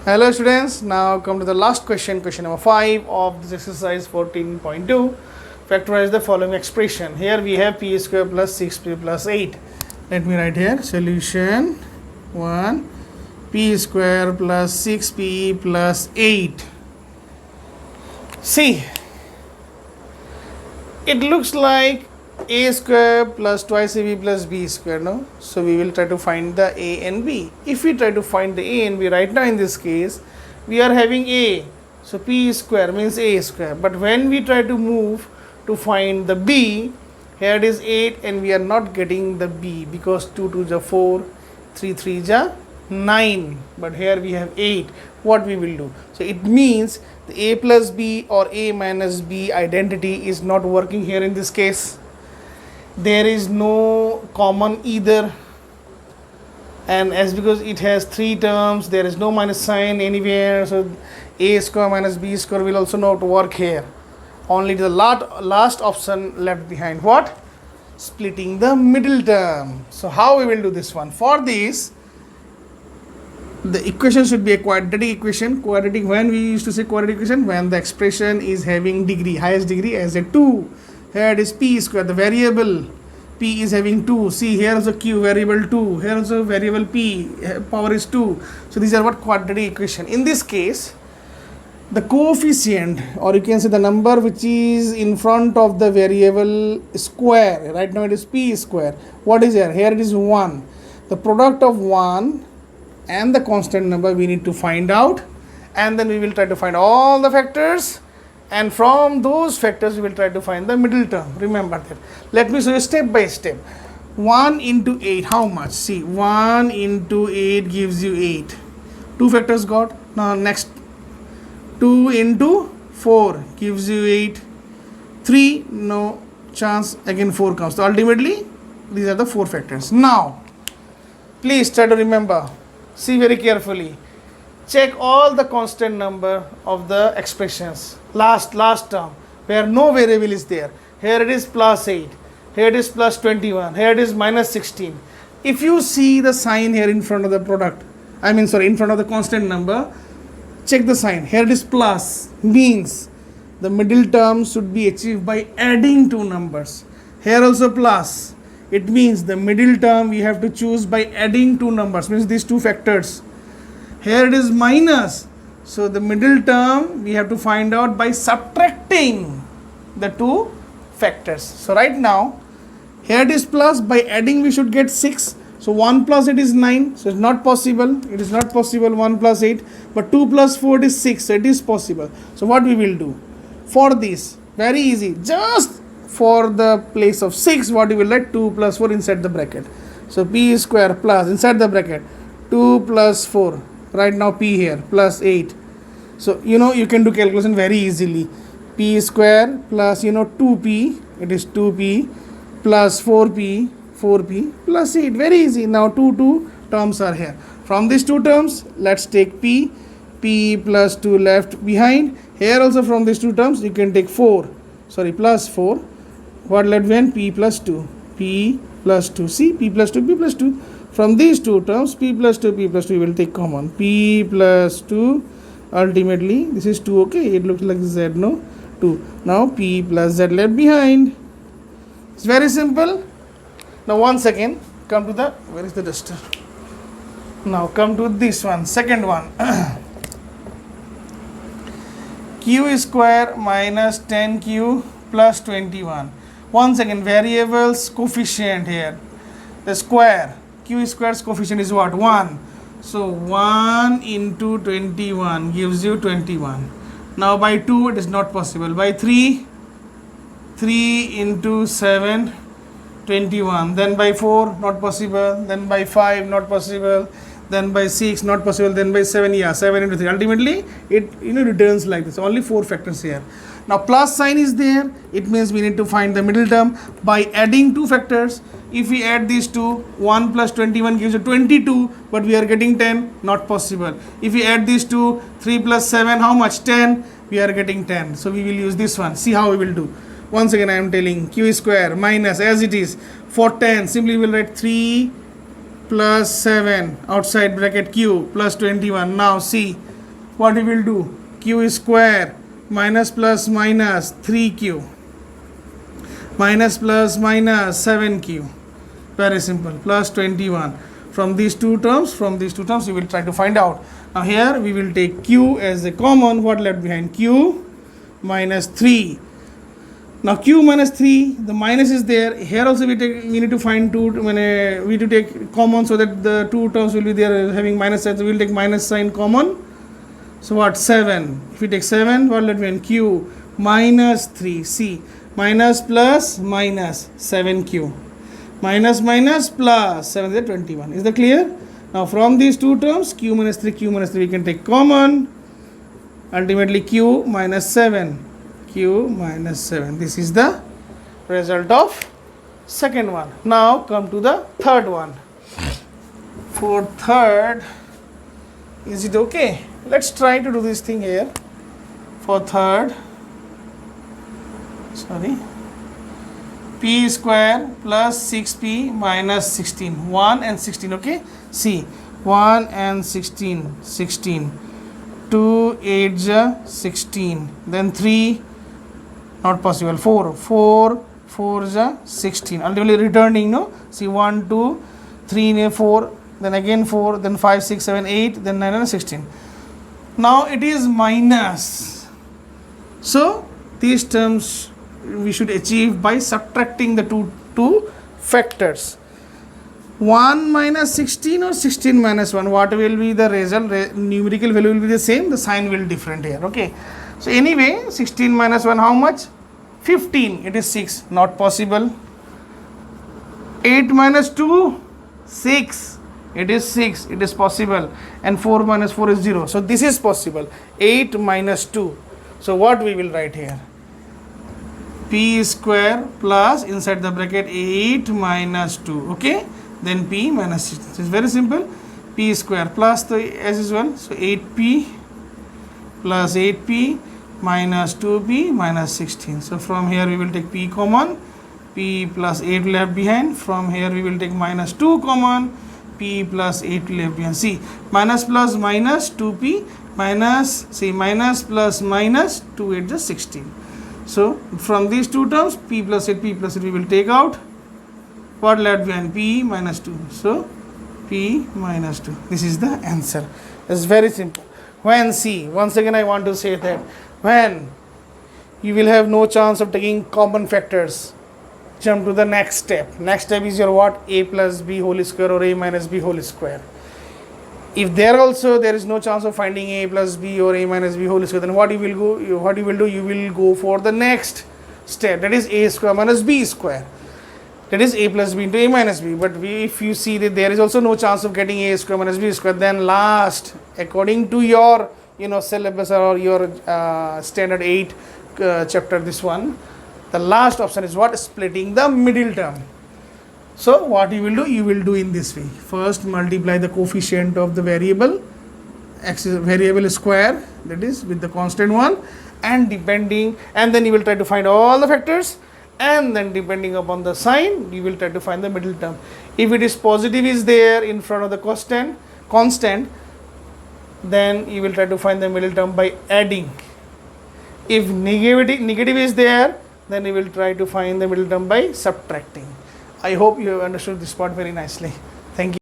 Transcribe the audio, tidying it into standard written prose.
Hello students, now come to the last question, question number 5 of this exercise 14.2. Factorize the following expression. Here we have p square plus 6p plus 8. Let me write here solution 1 p square plus 6p plus 8. See, it looks like a square plus twice ab plus b square, no? So we will try to find the a and b. If we try to find the a and b right now in this case, we are having a, so p square means a square. But when we try to move to find the b, here it is 8 and we are not getting the b because 2 2 is 4, 3 3 is 9, but here we have 8. What we will do? So it means the a plus b or a minus b identity is not working here in this case. There is no common either, and as because it has 3 terms, there is no minus sign anywhere, so a square minus b square will also not work here. Only the last option left behind. What? Splitting the middle term. So how we will do this one? For this, the equation should be a quadratic equation. Quadratic, when we used to say quadratic equation, when the expression is having degree, highest degree as a 2. Here it is p square, the variable p is having 2. See, here is a q, variable 2. Here is a variable p, power is 2. So these are what quadratic equation. In this case, the coefficient, or you can say the number which is in front of the variable square, right now it is p square. What is here? Here it is 1. The product of 1 and the constant number we need to find out, and then we will try to find all the factors, and from those factors we will try to find the middle term. Remember that. Let me show you step by step. 1 into 8, how much? See, 1 into 8 gives you 8. 2 factors got. Now next, 2 into 4 gives you 8. 3, no chance, again 4 comes. So ultimately these are the 4 factors. Now please try to remember, see very carefully, check all the constant number of the expressions. Last term where no variable is there. Here it is plus 8, here it is plus 21, here it is minus 16. If you see the sign here in front of the product, in front of the constant number, check the sign. Here it is plus, means the middle term should be achieved by adding 2 numbers. Here also plus, it means the middle term we have to choose by adding 2 numbers, means these 2 factors. Here it is minus, so the middle term we have to find out by subtracting the 2 factors. So right now, here it is plus, by adding we should get 6. So 1 plus 8 is 9, so it's not possible. It is not possible 1 plus 8, but 2 plus 4 is 6, so it is possible. So what we will do? For this, very easy, just for the place of 6, what you will write? 2 plus 4 inside the bracket. So p square plus, inside the bracket, 2 plus 4. Right now p here, plus 8. So you can do calculation very easily. P square plus 2p, it is 2p, plus 4p plus 8. Very easy. Now 2 terms are here. From these 2 terms, let's take p plus 2 left behind. Here also from these 2 terms you can take plus 4. What left behind? P plus 2. See, p plus 2. From these 2 terms, p plus 2 we will take common. P plus 2, ultimately this is 2, okay, it looks like z, no? 2. Now p plus z left behind. It's very simple. Now once again, come to the, where is the duster? Now come to this one, second one. q square minus 10q plus 21. Once again, variables, coefficient here. The square, q square's coefficient is what? 1. So 1 into 21 gives you 21. Now by 2 it is not possible. By 3 into 7, 21. Then by 4 not possible. Then by 5 not possible. Then by 6 not possible. Then by 7, 7 into 3. Ultimately it returns like this. Only 4 factors here. Now plus sign is there. It means we need to find the middle term by adding 2 factors. If we add these 2, 1 plus 21 gives you 22, but we are getting 10, not possible. If we add these 2, 3 plus 7, how much? 10, we are getting 10. So we will use this one. See how we will do. Once again I am telling, q square minus, as it is, for 10, simply we will write 3 plus 7 outside bracket q plus 21. Now see, what we will do? Q square minus plus minus 3q minus plus minus 7q. Very simple. Plus 21. From these two terms, we will try to find out. Now here we will take q as a common. What left behind? Q minus 3. Now q minus 3, the minus is there. Here also we need to find two. We need to take common so that the two terms will be there having minus sign. So we will take minus sign common. So what? 7. If we take 7, what left behind? Q minus 3. C minus plus minus 7q. Minus minus plus 7 is 21. Is that clear? Now from these two terms, q minus 3, we can take common. Ultimately q minus 7. Q minus 7. This is the result of second one. Now come to the third one. For third, is it okay? Let's try to do this thing here. For third, p square plus 6p minus 16. 1 and 16, okay? See, 1 and 16, 16. 2, 8, 16. Then 3, not possible. 4, 4, 16. Ultimately returning, no? See, 1, 2, 3, 4, then again 4, then 5, 6, 7, 8, then 9 and 16. Now it is minus. So these terms we should achieve by subtracting the two factors. 1 minus 16 or 16 minus 1, what will be the result? Numerical value will be the same, the sign will be different here, okay? So anyway, 16 minus 1, how much? 15, it is 6, not possible. 8 minus 2, 6, it is 6, it is possible. And 4 minus 4 is 0, so this is possible. 8 minus 2, so what we will write here? P square plus inside the bracket 8 minus 2, okay? Then p minus 6. It's very simple. P square plus the s is 1, so 8p plus 8p minus 2p minus 16. So from here we will take p common, p plus 8 left behind. From here we will take minus 2 common, p plus 8 left behind. See, minus plus minus 2p minus, see, minus plus minus 2 8 is 16. So from these two terms, p plus 8 we will take out. What left behind? P minus 2. So p minus 2. This is the answer. It's very simple. When, see, once again I want to say that when you will have no chance of taking common factors, jump to the next step. Next step is your what? A plus b whole square or a minus b whole square. If there also there is no chance of finding a plus b or a minus b whole square, then what you will do? You will go for the next step, that is a square minus b square. That is a plus b into a minus b. But if you see that there is also no chance of getting a square minus b square, then last, according to your syllabus or your standard 8 chapter, this one, the last option is what? Splitting the middle term. So what you will do? You will do in this way. First multiply the coefficient of the variable, variable square, that is with the constant one, and then you will try to find all the factors, and then depending upon the sign you will try to find the middle term. If it is positive is there in front of the constant, then you will try to find the middle term by adding. If negative is there, then you will try to find the middle term by subtracting. I hope you have understood this part very nicely. Thank you.